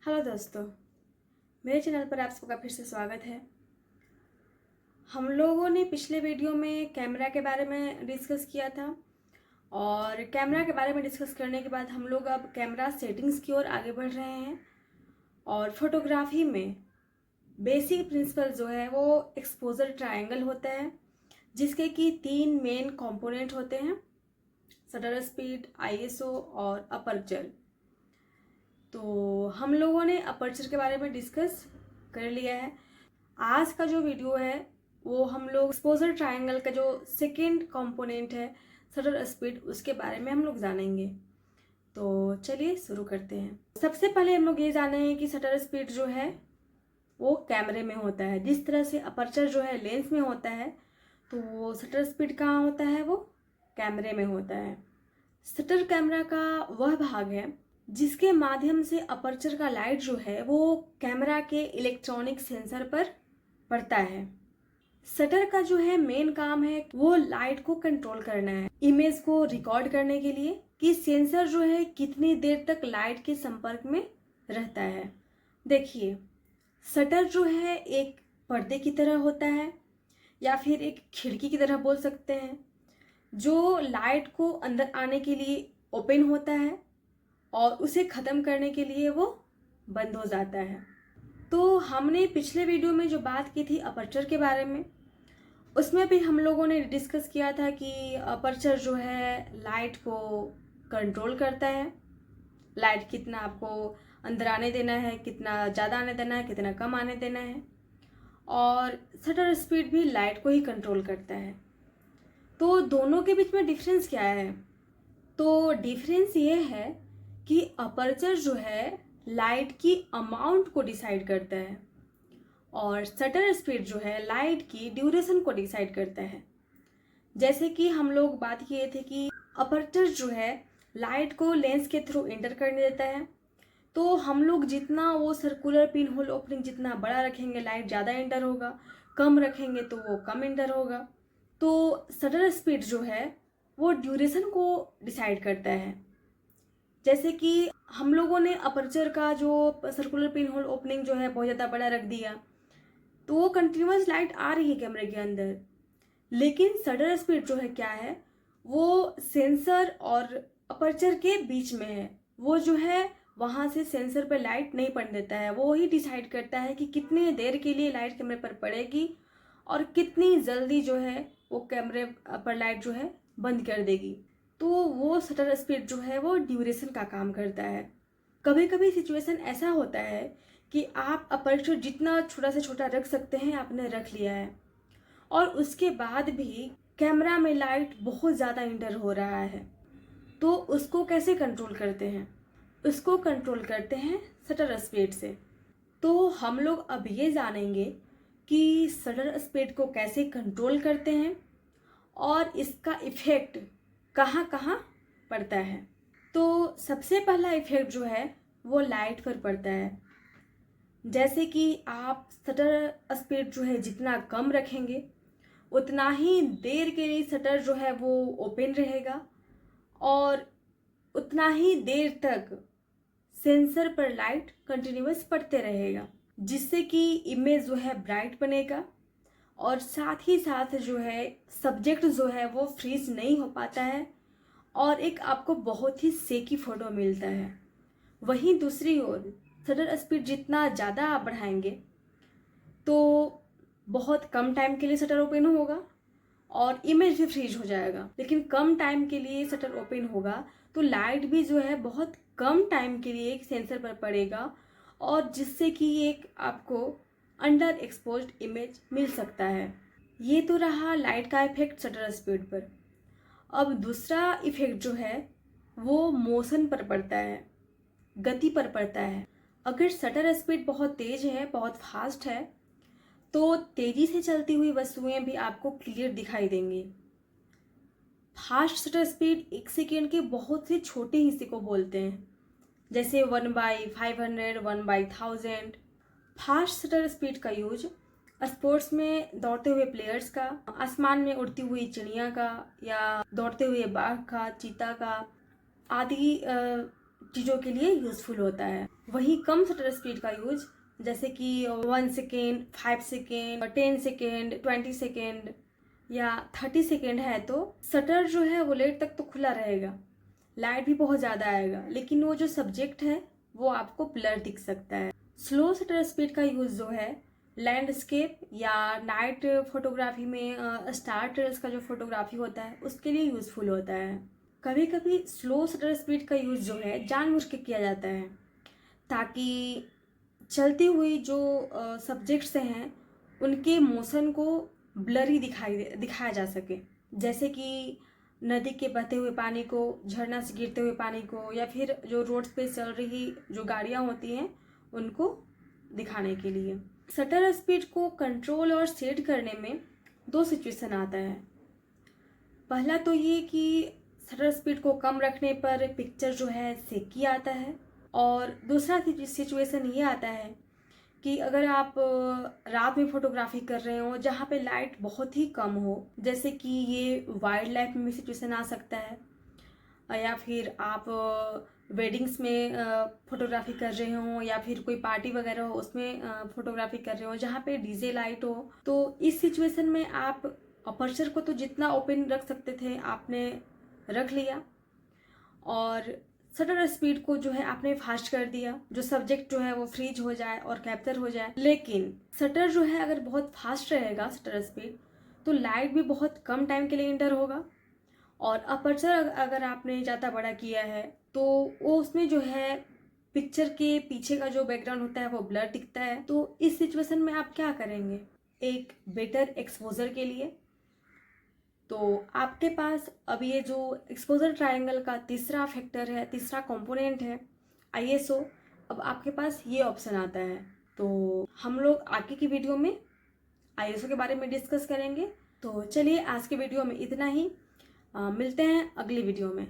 Hello दोस्तों, मेरे channel पर आप सबका फिर से स्वागत है। हम लोगों ने पिछले वीडियो में कैमरा के बारे में डिस्कस किया था और कैमरा के बारे में डिस्कस करने के बाद हम लोग अब कैमरा सेटिंग्स की ओर आगे बढ़ रहे हैं। और फोटोग्राफी में बेसिक प्रिंसिपल जो है वो एक्सपोजर ट्रायंगल होता है, जिसके कि 3 मेन कंपोनेंट होते हैं: शटर स्पीड, आईएसओ और अपर्चर। तो हम लोगों ने अपर्चर के बारे में डिस्कस कर लिया है। आज का जो वीडियो है वो हम लोग एक्सपोजर ट्रायंगल का जो सेकंड कंपोनेंट है शटर स्पीड, उसके बारे में हम लोग जानेंगे। तो चलिए शुरू करते हैं। सबसे पहले हम लोग ये जानेंगे कि शटर स्पीड जो है वो कैमरे में होता है। जिस तरह से अपर्चर जो है लेंस में होता है, तो वो शटर स्पीड कहाँ होता है? वो कैमरे में होता है। शटर कैमरा का वह भाग है जिसके माध्यम से अपर्चर का लाइट जो है वो कैमरा के इलेक्ट्रॉनिक सेंसर पर पड़ता है। शटर का जो है मेन काम है वो लाइट को कंट्रोल करना है, इमेज को रिकॉर्ड करने के लिए कि सेंसर जो है कितनी देर तक लाइट के संपर्क में रहता है। देखिए, शटर जो है एक पर्दे की तरह होता है या फिर एक खिड़की की तरह बोल सकते हैं, जो लाइट को अंदर आने के लिए ओपन होता है और उसे ख़त्म करने के लिए वो बंद हो जाता है। तो हमने पिछले वीडियो में जो बात की थी अपर्चर के बारे में, उसमें भी हम लोगों ने डिस्कस किया था कि अपर्चर जो है लाइट को कंट्रोल करता है। लाइट कितना आपको अंदर आने देना है, कितना ज़्यादा आने देना है, कितना कम आने देना है। और शटर स्पीड भी लाइट को ही कंट्रोल करता है। तो दोनों के बीच में डिफरेंस क्या है? तो डिफरेंस ये है कि अपर्चर जो है लाइट की अमाउंट को डिसाइड करता है और शटर स्पीड जो है लाइट की ड्यूरेशन को डिसाइड करता है। जैसे कि हम लोग बात किए थे कि अपर्चर जो है लाइट को लेंस के थ्रू एंटर करने देता है, तो हम लोग जितना वो सर्कुलर पिन होल ओपनिंग जितना बड़ा रखेंगे लाइट ज़्यादा एंटर होगा, कम रखेंगे तो वो कम एंटर होगा। तो शटर स्पीड जो है वो ड्यूरेशन को डिसाइड करता है। जैसे कि हम लोगों ने अपर्चर का जो सर्कुलर पिन होल ओपनिंग जो है बहुत ज़्यादा बड़ा रख दिया, तो वो कंटिन्यूस लाइट आ रही है कैमरे के अंदर, लेकिन शटर स्पीड जो है क्या है, वो सेंसर और अपर्चर के बीच में है। वो जो है वहाँ से सेंसर पर लाइट नहीं पड़ने देता है, वो ही डिसाइड करता है कि कितने देर के लिए लाइट कैमरे पर पड़ेगी और कितनी जल्दी जो है वो कैमरे पर लाइट जो है बंद कर देगी। तो वो शटर स्पीड जो है वो ड्यूरेशन का काम करता है। कभी कभी सिचुएशन ऐसा होता है कि आप अपर्चर जितना छोटा से छोटा रख सकते हैं आपने रख लिया है और उसके बाद भी कैमरा में लाइट बहुत ज़्यादा इंटर हो रहा है, तो उसको कैसे कंट्रोल करते हैं? उसको कंट्रोल करते हैं शटर स्पीड से। तो हम लोग अब ये जानेंगे कि शटर स्पीड को कैसे कंट्रोल करते हैं और इसका इफ़ेक्ट कहाँ कहाँ पड़ता है। तो सबसे पहला इफ़ेक्ट जो है वो लाइट पर पड़ता है। जैसे कि आप शटर स्पीड जो है जितना कम रखेंगे उतना ही देर के लिए शटर जो है वो ओपन रहेगा और उतना ही देर तक सेंसर पर लाइट कंटिन्यूस पड़ते रहेगा, जिससे कि इमेज जो है ब्राइट बनेगा और साथ ही साथ जो है सब्जेक्ट जो है वो फ्रीज नहीं हो पाता है और एक आपको बहुत ही सेकी फ़ोटो मिलता है। वहीं दूसरी ओर शटर स्पीड जितना ज़्यादा आप बढ़ाएंगे तो बहुत कम टाइम के लिए शटर ओपन होगा और इमेज भी फ्रीज हो जाएगा। लेकिन कम टाइम के लिए शटर ओपन होगा तो लाइट भी जो है बहुत कम टाइम के लिए एक सेंसर पर पड़ेगा और जिससे कि एक आपको अंडर एक्सपोज्ड इमेज मिल सकता है। ये तो रहा लाइट का इफेक्ट शटर स्पीड पर। अब दूसरा इफेक्ट जो है वो मोशन पर पड़ता है, गति पर पड़ता है। अगर शटर स्पीड बहुत तेज है, बहुत फास्ट है, तो तेजी से चलती हुई वस्तुएं भी आपको क्लियर दिखाई देंगी। फास्ट शटर स्पीड 1 सेकेंड के बहुत से छोटे हिस्से को बोलते हैं, जैसे 1/500, 1/1000। फास्ट शटर स्पीड का यूज स्पोर्ट्स में दौड़ते हुए प्लेयर्स का, आसमान में उड़ती हुई चिड़िया का या दौड़ते हुए बाघ का, चीता का आदि चीज़ों के लिए यूज़फुल होता है। वहीं कम शटर स्पीड का यूज जैसे कि 1 सेकेंड, 5 सेकेंड, 10 सेकेंड, 20 सेकेंड या 30 सेकेंड है तो शटर जो है वो लेट तक तो खुला रहेगा, लाइट भी बहुत ज़्यादा आएगा, लेकिन वो जो सब्जेक्ट है वो आपको ब्लर दिख सकता है। स्लो शटर स्पीड का यूज़ जो है लैंडस्केप या नाइट फोटोग्राफी में स्टार ट्रेल्स का जो फोटोग्राफी होता है उसके लिए यूज़फुल होता है। कभी कभी स्लो शटर स्पीड का यूज़ जो है जानबूझ के किया जाता है ताकि चलती हुई जो सब्जेक्ट्स हैं उनके मोशन को ब्लरी दिखाया जा सके, जैसे कि नदी के बहते हुए पानी को, झरना से गिरते हुए पानी को, या फिर जो रोड्स पे चल रही जो गाड़ियाँ होती हैं उनको दिखाने के लिए। शटर स्पीड को कंट्रोल और सेट करने में 2 सिचुएशन आता है। पहला तो ये कि शटर स्पीड को कम रखने पर पिक्चर जो है सेकी आता है, और दूसरा सिचुएशन ये आता है कि अगर आप रात में फोटोग्राफी कर रहे हो जहाँ पे लाइट बहुत ही कम हो, जैसे कि ये वाइल्ड लाइफ में सिचुएशन आ सकता है, या फिर आप वेडिंग्स में फोटोग्राफी कर रहे हो, या फिर कोई पार्टी वगैरह हो उसमें फोटोग्राफी कर रहे हो जहाँ पे डीजे लाइट हो, तो इस सिचुएशन में आप अपर्चर को तो जितना ओपन रख सकते थे आपने रख लिया, और शटर स्पीड को जो है आपने फास्ट कर दिया, जो सब्जेक्ट जो है वो फ्रीज हो जाए और कैप्चर हो जाए। लेकिन शटर जो है अगर बहुत फास्ट रहेगा शटर स्पीड, तो लाइट भी बहुत कम टाइम के लिए इंटर होगा, और अपर्चर अगर आपने ज़्यादा बड़ा किया है तो वो उसमें जो है पिक्चर के पीछे का जो बैकग्राउंड होता है वो ब्लर दिखता है। तो इस सिचुएशन में आप क्या करेंगे? एक बेटर एक्सपोजर के लिए तो आपके पास अब ये जो एक्सपोजर ट्रायंगल का तीसरा फैक्टर है, तीसरा कंपोनेंट है आईएसओ, अब आपके पास ये ऑप्शन आता है। तो हम लोग आगे की वीडियो में आईएसओ के बारे में डिस्कस करेंगे। तो चलिए आज के वीडियो में इतना ही, मिलते हैं अगली वीडियो में।